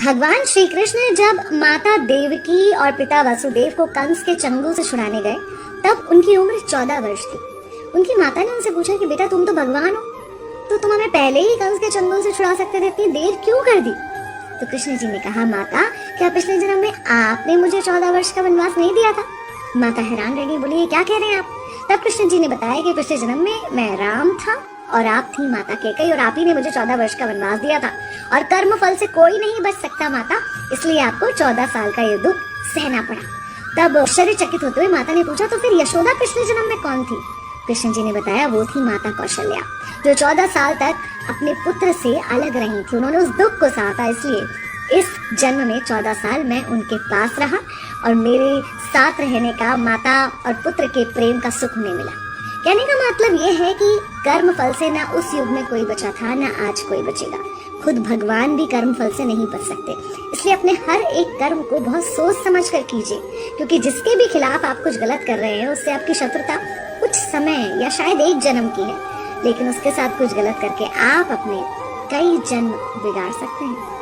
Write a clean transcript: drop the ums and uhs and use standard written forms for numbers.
भगवान श्री कृष्ण जब माता देवकी और पिता वसुदेव को कंस के चंगुल से छुड़ाने गए तब उनकी उम्र 14 वर्ष थी। उनकी माता ने उनसे पूछा कि बेटा तुम तो भगवान हो, तो तुम हमें पहले ही कंस के चंगुल से छुड़ा सकते थे, इतनी देर क्यों कर दी? तो कृष्ण जी ने कहा, माता क्या पिछले जन्म में आपने मुझे 14 वर्ष का वनवास नहीं दिया था? माता हैरान रह गई, बोली ये क्या कह रहे हैं आप? तब कृष्ण जी ने बताया कि पिछले जन्म में मैं राम था और आप थी माता कैकेयी और आप ही ने मुझे 14 वर्ष का वनवास दिया था और कर्म फल से कोई नहीं बच सकता माता, इसलिए आपको 14 साल का ये दुख सहना पड़ा। तब आश्चर्यचकित होते हुए माता ने पूछा, तो फिर यशोदा पिछले जन्म में कौन थी? कृष्ण जी ने बताया, वो थी माता कौशल्या, जो 14 साल तक अपने पुत्र से अलग रही थी। उन्होंने उस दुख को सहा था, इसलिए इस जन्म में 14 साल मैं उनके पास रहा और मेरे साथ रहने का माता और पुत्र के प्रेम का सुख उन्हें मिला। कहने का मतलब ये है कि कर्म फल से ना उस युग में कोई बचा था, ना आज कोई बचेगा। खुद भगवान भी कर्म फल से नहीं बच सकते, इसलिए अपने हर एक कर्म को बहुत सोच समझ कर कीजिए, क्योंकि जिसके भी खिलाफ आप कुछ गलत कर रहे हैं उससे आपकी शत्रुता कुछ समय या शायद एक जन्म की है, लेकिन उसके साथ कुछ गलत करके आप अपने कई जन्म बिगाड़ सकते हैं।